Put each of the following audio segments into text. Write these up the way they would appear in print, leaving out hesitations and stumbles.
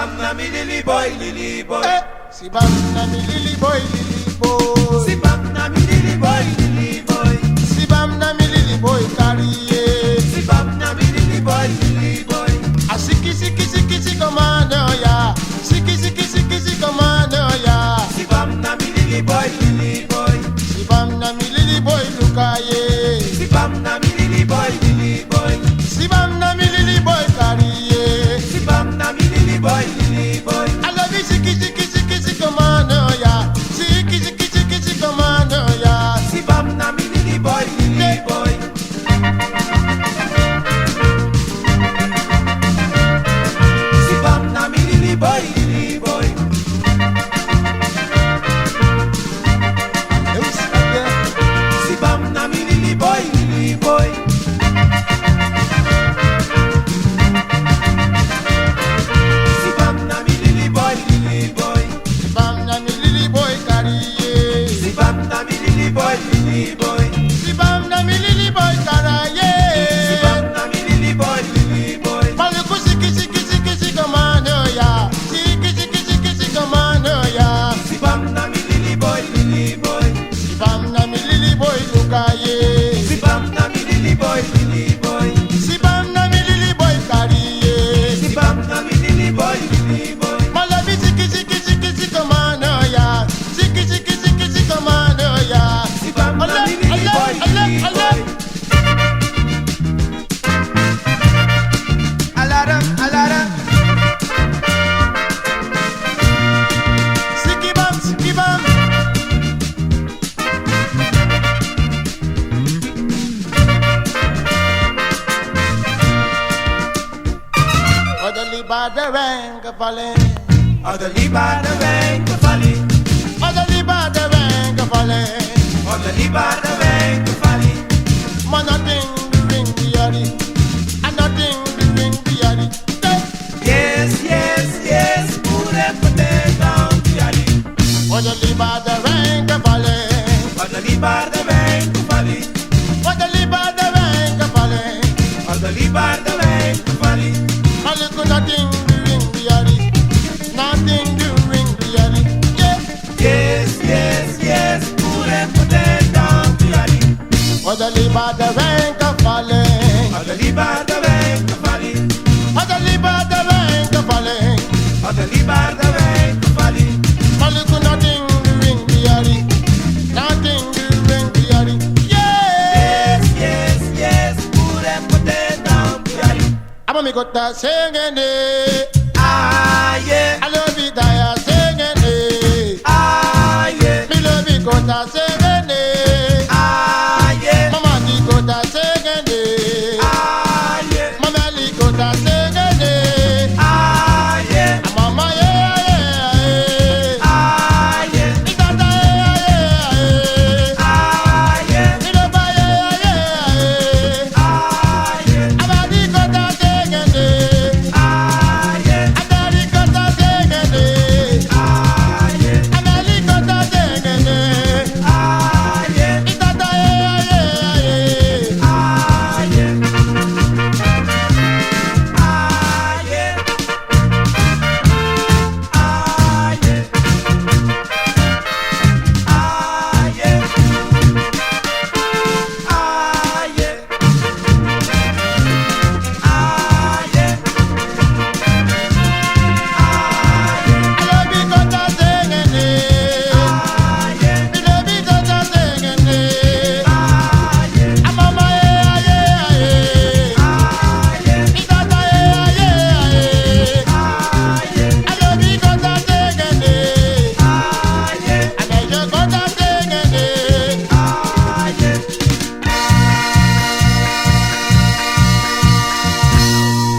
bam na mi lily boy, lily boy. Si bam na mi lily boy, lily boy. Si bam na mi lily boy, lily boy. Si bam na mi lily boy carrier. Si bam na mi lily boy, lily boy. A siki siki siki siki commando ya. Siki siki siki siki commando ya. Si bam na mi lily boy, lily boy. Si bam na mi lily boy lukaye. Si bam na mi lily boy, lily boy. Si bam na mi lily boy carrier. Si bam na mi lily boy, lily boy. I love you siki siki siki siki commando ya. Siki siki siki siki commando ya. Si bam na mi lily boy, lily boy. Si bam na mi lily boy, lily boy. Si bam na mi lily boy, lily boy. Si bam na mi lily boy, lily boy. Si bam na mi lily boy carrier. Si bam na mi lily boy, lily boy. Si bam na mi lily boy Si carrier. bam na mi lily boy, lily boy. Maliku siki siki siki siki commando ya. Siki siki siki siki commando ya. Si bam na mi lily boy, lily boy. Si bam na mi lily boy lukaye. Si bam na mi lily boy, lily boy. Si bam na mi lily boy carrier. Si bam na mi lily boy, lily boy. Malabi siki siki siki siki commando ya. Siki siki siki siki commando ya. Si bam na mi lily boy, lily boy. Alarm, alarm. Siki bam, siki bam. Odali baderen kafale. Odali ba de wijn gevallen. Odali baderen kafale. Odali ba de wijn gevallen. Man nothing the ring the yari. And nothing the ring the yari. Yes, yes, yes. Put it for them down to yali. Odali baderen kafale. Odali ba de wijn gevallen. Odali baderen kafale. Odali ba de wijn gevallen. Maliku nothing the ring the yari. Nothing the ring the yari. Yeah. Yes, yes, yes. Put it for them down to yali. Odali baderen kafale. Odali ba de wijn gevallen. Odali baderen kafale. Odali ba de wijn gevallen. Maliku nothing the ring the yari. Nothing the ring the yari. Yeah. Yes, yes, yes. Put it for them down to yali. I'ma make out that singing it. Ah, yeah. I love it, I singing it. Ah, yeah. Me love it, cause I singing it. Ah, yeah. Mama, the cause I singing it. Ah, yeah. Mama, the cause I singing it. Ah, yeah. Mama, yeah, yeah, yeah. Ah, yeah. It's that, yeah, yeah, yeah. Ah, yeah. Me love it, yeah, yeah, yeah. Ah, yeah. Mama, the cause I singing it. Ah, yeah. Mama, the cause I singing it. Ah, yeah. Mama, the cause I singing it. Ah, yeah. It's that, yeah, yeah, yeah. Ah, yeah. Ah, yeah. Ah, yeah. Ah, yeah. Ah, yeah. Ah, yeah. I love it 'cause I'm singing it. Ah, yeah. Me love it 'cause I'm singing it. Ah, yeah. I'm on my yeah, yeah, yeah. Ah, yeah. It's that yeah, yeah, yeah. Ah, yeah. I love it 'cause I'm singing it. Ah, yeah. I love you 'cause I'm singing it. Ah, yeah.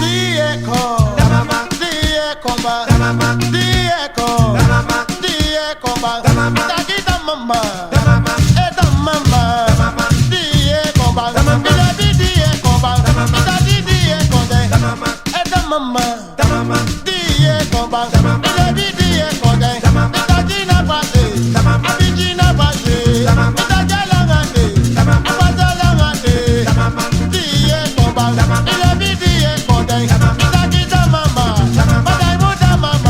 The echo, Da mama, the echo, da mama, the echo, da mama, the echo, Da mama. Taki da mama, da mama, da mama, mama. the echo, Da mama. me love it, the echo, mama. Taki the echo, da mama, da mama. da mama, Diye komba, Tamama. ilabi diye konde, Tamama. itajina pase, Tamama. abijina pase, Tamama. itajalangande, Tamama. abajalangande. Tamama. Diye komba, Tamama. ilabi diye konde, Tamama. itajita mama, Tamama. badaimuta mama.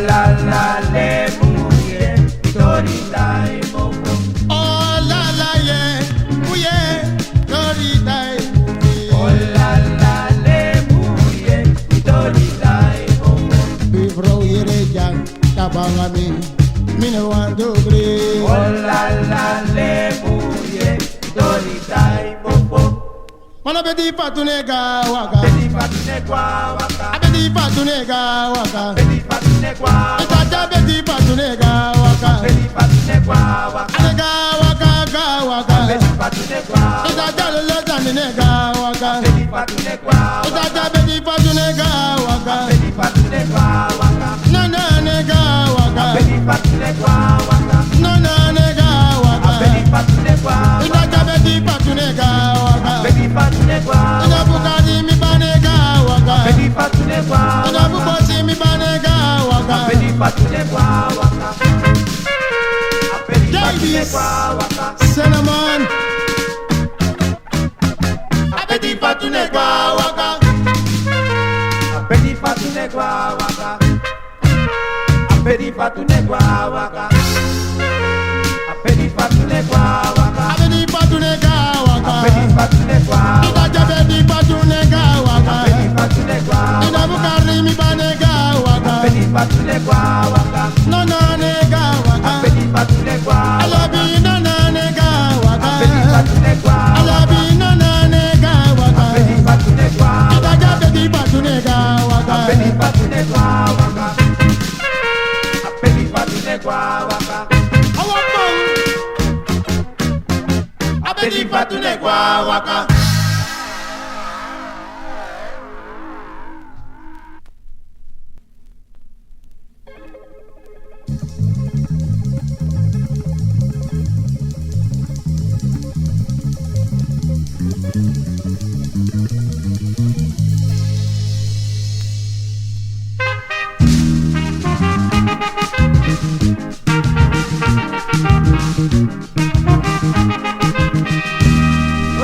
la la ya tabanga mi no want to agree. Oh la la le bouye, dolita y popo. Mana bedi patunega waka. Bedi patunegwa waka. Bedi patunega waka. Bedi patunegwa waka. Itaja bedi patunega waka. Bedi patunegwa waka. Anega waka ga waka. Bedi patunegwa waka. Itaja lele nega waka. Bedi patunegwa waka. Itaja bedi patunega waka. Bedi patunegwa waka. Nana nega waka. Bedi patunegwa waka. Nana nega waka. Bedi patunegwa waka. Itaja bedi patunega waka. Bedi patunegwa waka. Ina bukari mi banega waka. Bedi patunegwa waka. Ina bukosi mi banega waka. Bedi patunegwa waka. Bedi Davis, patunegwa waka. Cinnamon. Bedi patunega waka. Bedi patunegwa waka. Bedi patunegwa waka. Bedi patunegwa waka. Bedi patunega waka. Bedi patunegwa waka. Itaja bedi patunega waka. Bedi patunegwa Ina bukari mi banega waka. Bedi patunegwa waka. Nana nega waka. Bedi patunegwa waka. Alabi nana nega waka. Bedi patunegwa waka. Alabi nana nega waka. Bedi patunegwa waka. Itaja bedi patunega waka. Bedi patunegwa waka. Bedi patunegwa waka. Awapang. Bedi patunega waka.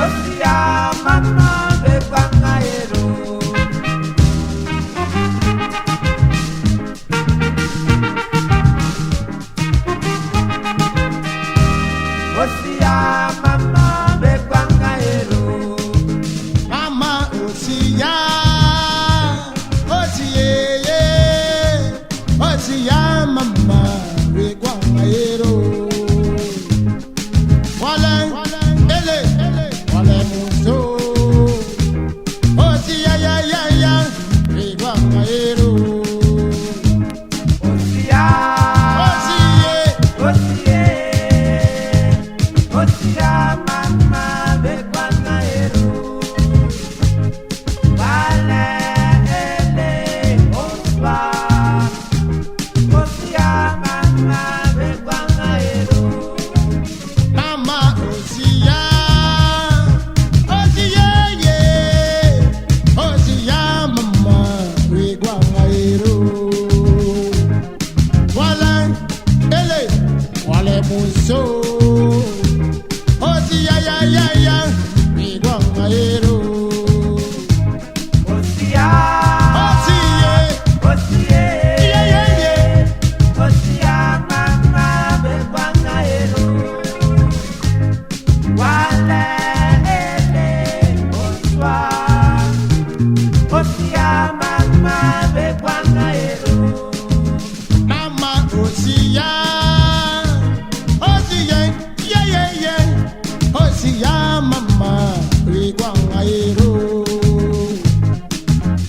Osia mama de bangaero. Osia mama de bangaero. Mama Osia, Osia, Osia mama Reguamaero. Wale, ele, wale muso. Osia ya, Reguamaero. Osia, Osia, Osia, Osia mama de bangaero. Vale, ele, opa. Osia mama de bangaero. Mama Osia, Osia, yeah, Osia mama Reguamaero. Wale, ele, wale muso. Osia ya, Reguamaero. Osia, Osia, Osia, yeah. Osia mama de bangaero. Wale, ele, opa. Osia mama de bangaero. Mama Osia, Osia, yeah. Osia mama Reguamaero.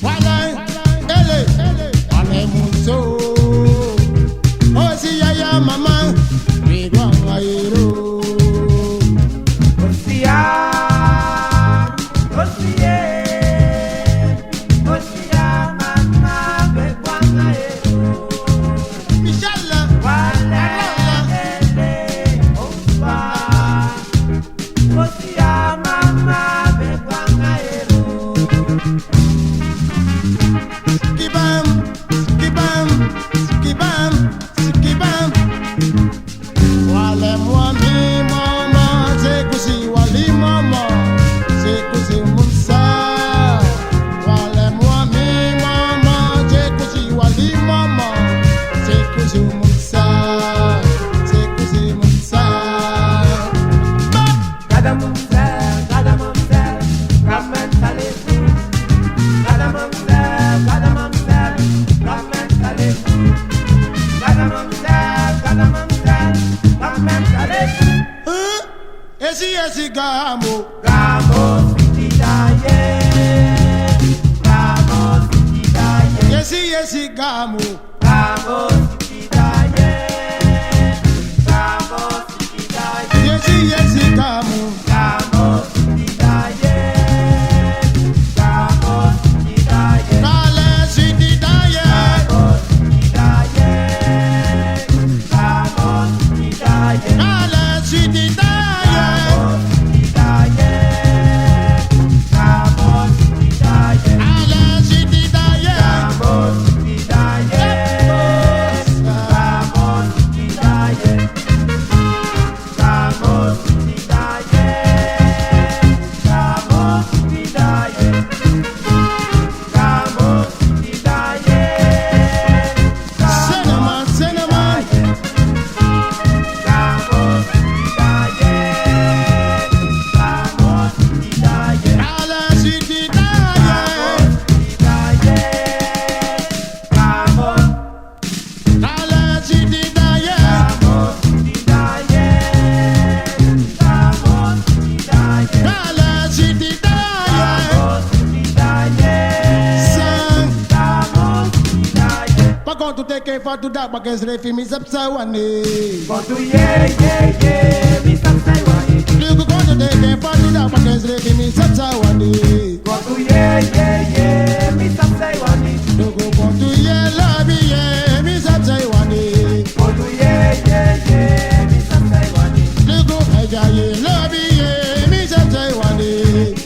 Wale, ele, wale muso. Osia ya mama Reguamaero. Osia, Osia, Osia mama de bangaero. Michelle, Wale, ele, opa. Osia mama de bangaero. Skibam, skibam, skibam, skibam. Wale mwami mama, sekusi wali mama, sekusi munsa. Wale mwami mama, sekusi wali mama, sekusi munsa, sekusi munsa. Cada mamsel, come and tell it. Cada mamsel, come and tell it. yes, gamo. Gamo, sweetie Diane. Gamo, sweetie Diane. Yes, gamo. Gamo, sweetie Diane. Gamo, sweetie Diane. Yes, gamo. Gamo, sweetie Diane. Gamo, sweetie Diane. Kale sweetie Diane. Gamo, sweetie Diane. Gamo, sweetie Diane. Kale sweetie Diane. To that because refi mi sapsa wani. But yeah, mi sapsa wani. You go to take for to that because refi mi sapsa wani. But yeah, mi sapsa wani. You go to love yeah, mi sapsa wani. But yeah, mi sapsa wani. You go love yeah, mi sapsa wani.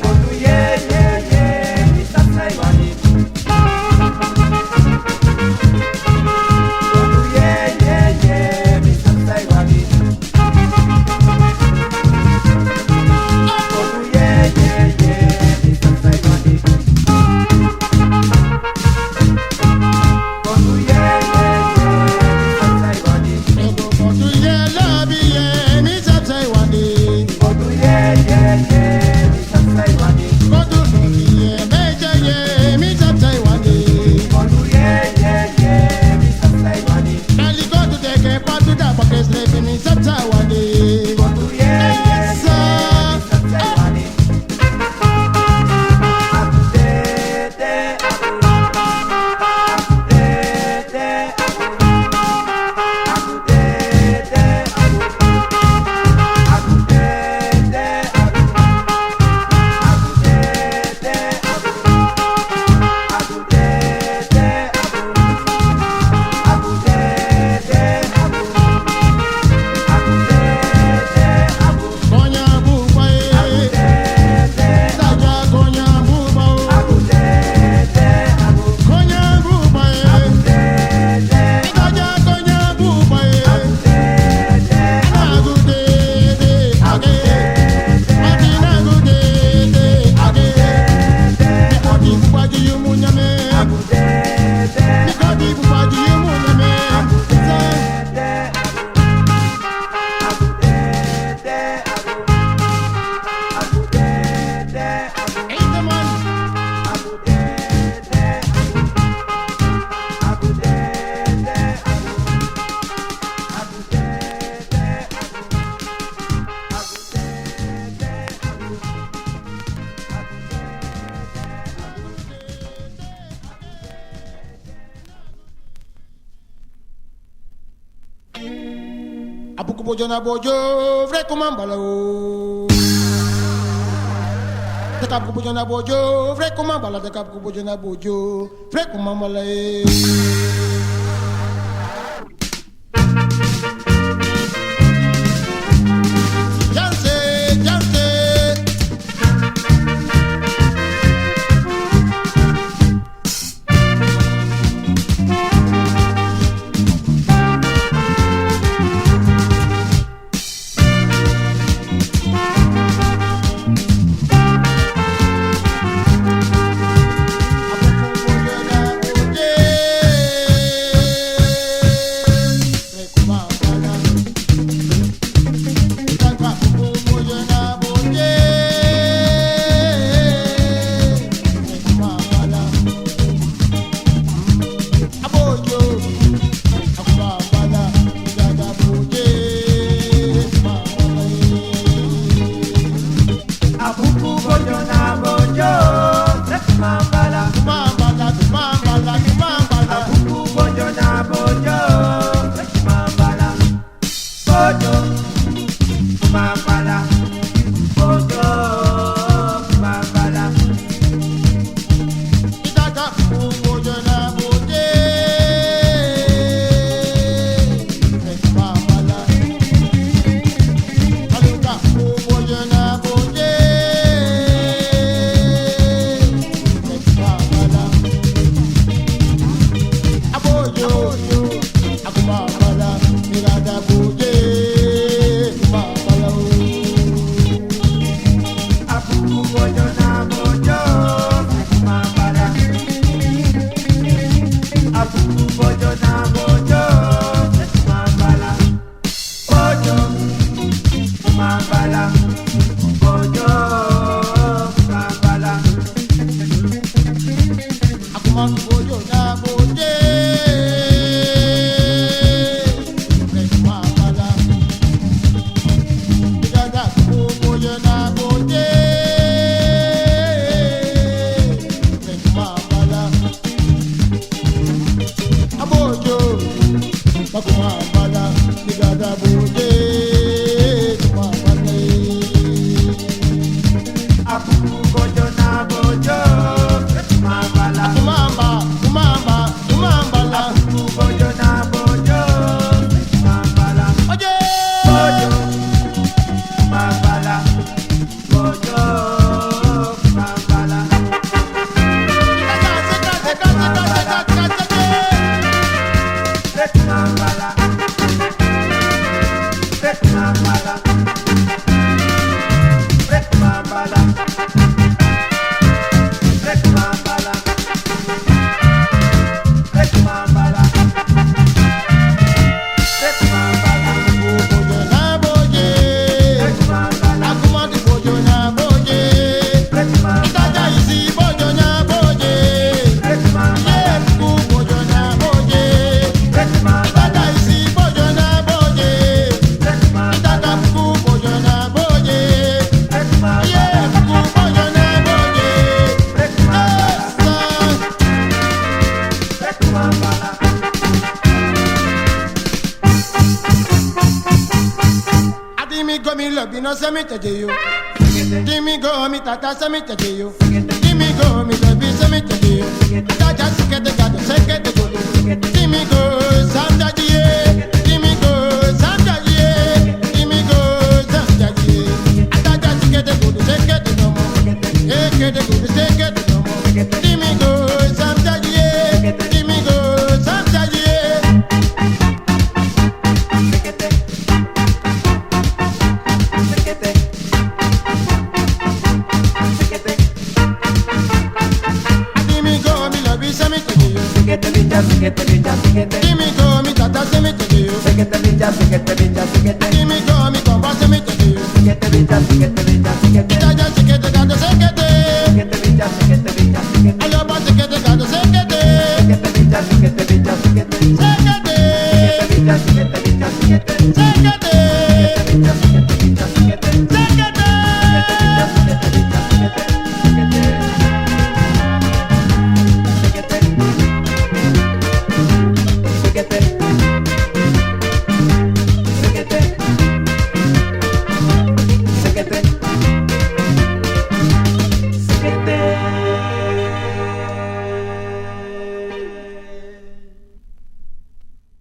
But yeah, mi sapsa wani. Abuku bojo na bojo, vrai comment balao. Dekap ku bojo na bojo, vrai comment bala dekap ku bojo na bojo, vrai comment balai. Mambala, mirada buje, Mambala. Apu bojo na bojo, mambala. Apu bojo na bojo, mambala. Bojo, mambala. Bojo, mambala. Akuman bojo na boje, Mambala. Mirada bojo na boje, Mambala. Abojo, Mambala. Mirada boje, Mambala. Apu bojo na bojo, mambala. Kumamba, kumamba, kumambala. Apu bojo na bojo, mambala. Oje, Bojo, mambala. Bojo, mambala. Rek mambala. Rek mambala. Rek mambala. Rek mambala. Rek mambala. Rek mambala. bojo na boje, Rek mambala. akumadi bojo na boje, Rek mambala. itaja isi bojo na boje, Rek mambala. yeku bojo na boje, Rek mambala. itaja isi bojo na boje, Rek mambala. itaja ku bojo na boje, Rek mambala. yeku bojo na boje. Rek mambala. Yes, Rek mambala. adimi go mi lobi no se mi teje yo. Dimi go mi tata se mi teje yo. Dimi go mi lobi se mi teje yo. Taja sikete gado sekete godo. Dimi go samjajiye. Dimi go samjajiye. Dimi go samjajiye. Taja sikete godo sekete nomo. Ekete godo sekete nomo. Dimi go samjajiye. Dimi go samjajiye. Sekete. Sekete. Sekete. Dimi go mi lobi se mi teje yo. Sekete bicha, sekete bicha, sekete. Dimi go mi tata se mi teje yo. Sekete bicha, sekete bicha, sekete. Dimi go mi komba se mi teje yo. Sekete bicha, sekete bicha, sekete. Taja sikete gado sekete. Sekete bicha, sekete bicha, sekete. Aloba sekete gado sekete. Sekete bicha, sekete bicha, sekete. Sekete. Sekete bicha, sekete bicha, sekete. Sekete. Sekete bicha, sekete.